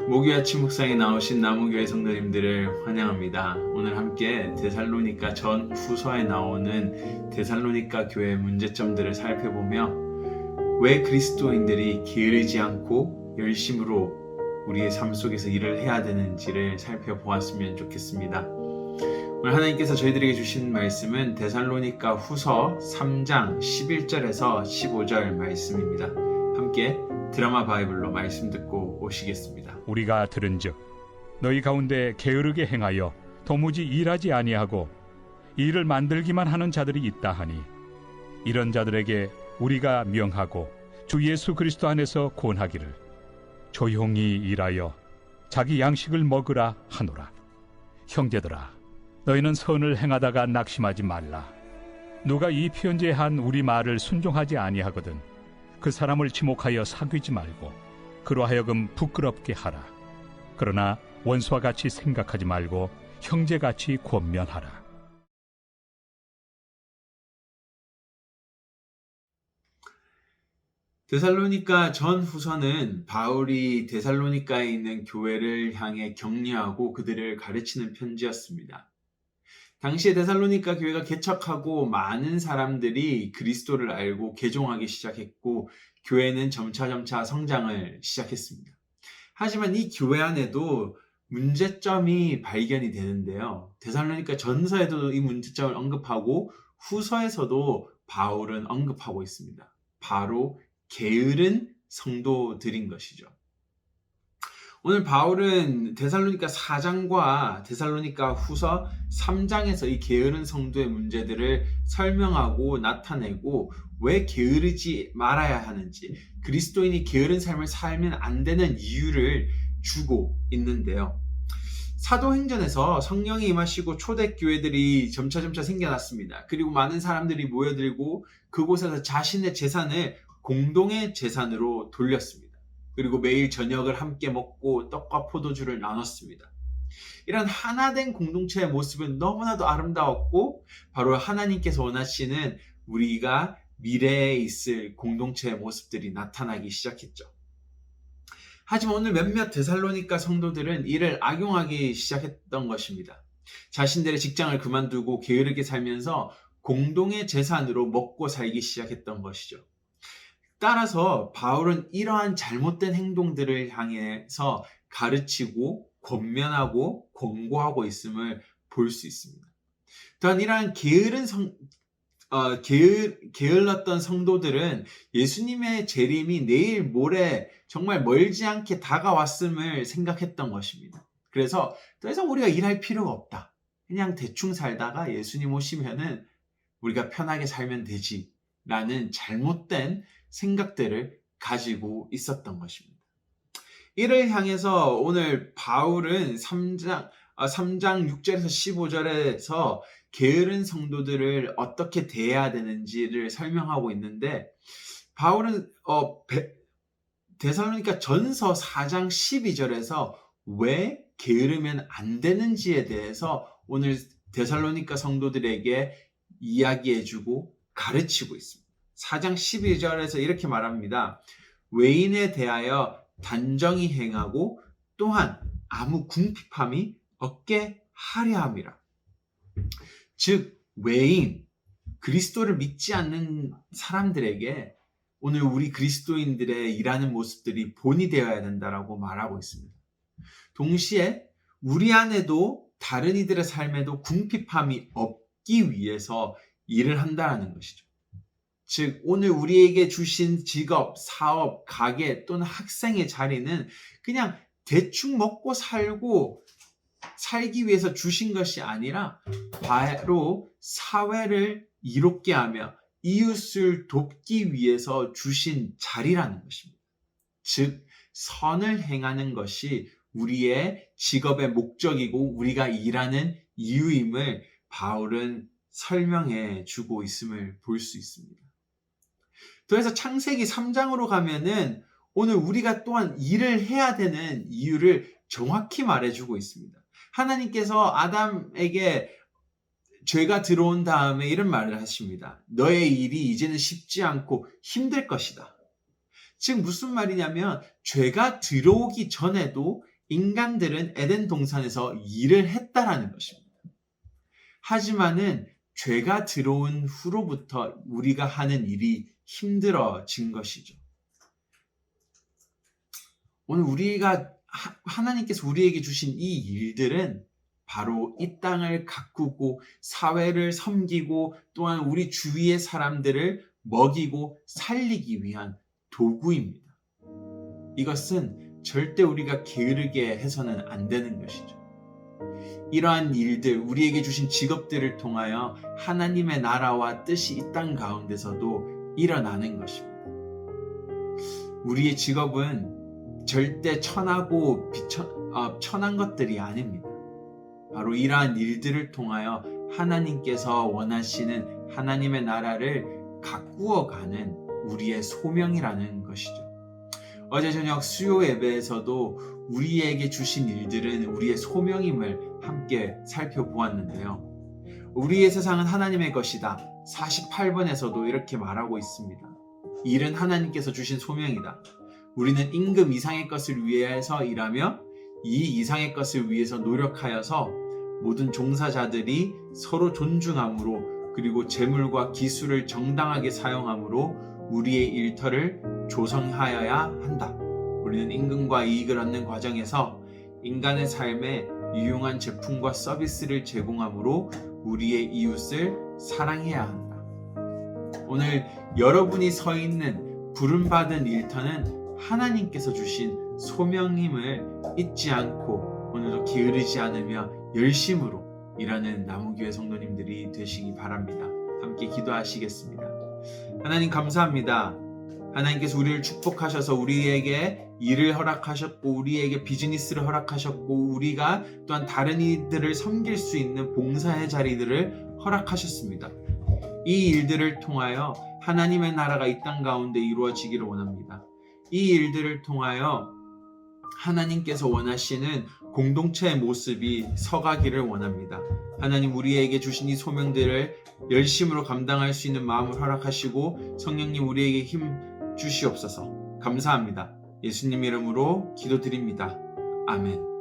목요 아침 묵상에 나오신 나무교회 성도님들을 환영합니다. 오늘 함께 데살로니가 전 후서에 나오는 데살로니가 교회의 문제점들을 살펴보며 왜 그리스도인들이 게으르지 않고 열심으로 우리의 삶 속에서 일을 해야 되는지를 살펴보았으면 좋겠습니다. 오늘 하나님께서 저희들에게 주신 말씀은 데살로니가 후서 3장 11절에서 15절 말씀입니다. 함께 드라마 바이블로 말씀 듣고 오시겠습니다. 우리가 들은즉 너희 가운데 게으르게 행하여 도무지 일하지 아니하고 일을 만들기만 하는 자들이 있다 하니 이런 자들에게 우리가 명하고 주 예수 그리스도 안에서 권하기를 조용히 일하여 자기 양식을 먹으라 하노라. 형제들아, 너희는 선을 행하다가 낙심하지 말라. 누가 이 편지에 한 우리 말을 순종하지 아니하거든 그 사람을 지목하여 사귀지 말고 그로 하여금 부끄럽게 하라. 그러나 원수와 같이 생각하지 말고 형제같이 권면하라. 데살로니가 전 후서는 바울이 데살로니가에 있는 교회를 향해 격려하고 그들을 가르치는 편지였습니다. 당시에 데살로니가 교회가 개척하고 많은 사람들이 그리스도를 알고 개종하기 시작했고 교회는 점차 성장을 시작했습니다. 하지만 이 교회 안에도 문제점이 발견이 되는데요. 데살로니가 전서에도 이 문제점을 언급하고 후서에서도 바울은 언급하고 있습니다. 바로 게으른 성도들인 것이죠. 오늘 바울은 데살로니가 4장과 데살로니가 후서 3장에서 이 게으른 성도의 문제들을 설명하고 나타내고 왜 게으르지 말아야 하는지, 그리스도인이 게으른 삶을 살면 안 되는 이유를 주고 있는데요. 사도행전에서 성령이 임하시고 초대교회들이 점차 생겨났습니다. 그리고 많은 사람들이 모여들고 그곳에서 자신의 재산을 공동의 재산으로 돌렸습니다. 그리고 매일 저녁을 함께 먹고 떡과 포도주를 나눴습니다. 이런 하나된 공동체의 모습은 너무나도 아름다웠고 바로 하나님께서 원하시는 우리가 미래에 있을 공동체의 모습들이 나타나기 시작했죠. 하지만 오늘 몇몇 데살로니가 성도들은 이를 악용하기 시작했던 것입니다. 자신들의 직장을 그만두고 게으르게 살면서 공동의 재산으로 먹고 살기 시작했던 것이죠. 따라서 바울은 이러한 잘못된 행동들을 향해서 가르치고 권면하고 권고하고 있음을 볼 수 있습니다. 또한 이러한 게을렀던 성도들은 예수님의 재림이 내일 모레 정말 멀지 않게 다가왔음을 생각했던 것입니다. 그래서 더 이상 우리가 일할 필요가 없다. 그냥 대충 살다가 예수님 오시면은 우리가 편하게 살면 되지 라는 잘못된 생각들을 가지고 있었던 것입니다. 이를 향해서 오늘 바울은 3장 6절에서 15절에서 게으른 성도들을 어떻게 대해야 되는지를 설명하고 있는데 바울은 데살로니가 전서 4장 12절에서 왜 게으르면 안 되는지에 대해서 오늘 데살로니가 성도들에게 이야기해주고 가르치고 있습니다. 4장 12절에서 이렇게 말합니다. 외인에 대하여 단정히 행하고 또한 아무 궁핍함이 없게 하려 함이라. 즉 외인, 그리스도를 믿지 않는 사람들에게 오늘 우리 그리스도인들의 일하는 모습들이 본이 되어야 된다라고 말하고 있습니다. 동시에 우리 안에도 다른 이들의 삶에도 궁핍함이 없기 위해서 일을 한다는 것이죠. 즉 오늘 우리에게 주신 직업, 사업, 가게 또는 학생의 자리는 그냥 대충 먹고 살기 위해서 주신 것이 아니라 바로 사회를 이롭게 하며 이웃을 돕기 위해서 주신 자리라는 것입니다. 즉 선을 행하는 것이 우리의 직업의 목적이고 우리가 일하는 이유임을 바울은 설명해 주고 있음을 볼 수 있습니다. 그래서 창세기 3장으로 가면은 오늘 우리가 또한 일을 해야 되는 이유를 정확히 말해주고 있습니다. 하나님께서 아담에게 죄가 들어온 다음에 이런 말을 하십니다. 너의 일이 이제는 쉽지 않고 힘들 것이다. 즉 무슨 말이냐면 죄가 들어오기 전에도 인간들은 에덴 동산에서 일을 했다라는 것입니다. 하지만은 죄가 들어온 후로부터 우리가 하는 일이 힘들어진 것이죠. 오늘 하나님께서 우리에게 주신 이 일들은 바로 이 땅을 가꾸고 사회를 섬기고 또한 우리 주위의 사람들을 먹이고 살리기 위한 도구입니다. 이것은 절대 우리가 게으르게 해서는 안 되는 것이죠. 이러한 일들, 우리에게 주신 직업들을 통하여 하나님의 나라와 뜻이 이 땅 가운데서도 일어나는 것입니다. 우리의 직업은 절대 천하고 천한 것들이 아닙니다. 바로 이러한 일들을 통하여 하나님께서 원하시는 하나님의 나라를 가꾸어가는 우리의 소명이라는 것이죠. 어제 저녁 수요 예배에서도 우리에게 주신 일들은 우리의 소명임을 함께 살펴보았는데요. 우리의 세상은 하나님의 것이다. 48번에서도 이렇게 말하고 있습니다. 일은 하나님께서 주신 소명이다. 우리는 임금 이상의 것을 위해서 일하며 이 이상의 것을 위해서 노력하여서 모든 종사자들이 서로 존중함으로 그리고 재물과 기술을 정당하게 사용함으로 우리의 일터를 조성하여야 한다. 우리는 임금과 이익을 얻는 과정에서 인간의 삶에 유용한 제품과 서비스를 제공함으로 우리의 이웃을 사랑해야 한다. 오늘 여러분이 서 있는 부름받은 일터는 하나님께서 주신 소명임을 잊지 않고 오늘도 게으르지 않으며 열심으로 일하는 나무교회 성도님들이 되시기 바랍니다. 함께 기도하시겠습니다. 하나님 감사합니다. 하나님께서 우리를 축복하셔서 우리에게 일을 허락하셨고 우리에게 비즈니스를 허락하셨고 우리가 또한 다른 이들을 섬길 수 있는 봉사의 자리들을 허락하셨습니다. 이 일들을 통하여 하나님의 나라가 이 땅 가운데 이루어지기를 원합니다. 이 일들을 통하여 하나님께서 원하시는 공동체의 모습이 서가기를 원합니다. 하나님 우리에게 주신 이 소명들을 열심으로 감당할 수 있는 마음을 허락하시고 성령님 우리에게 힘 주시옵소서. 감사합니다. 예수님 이름으로 기도드립니다. 아멘.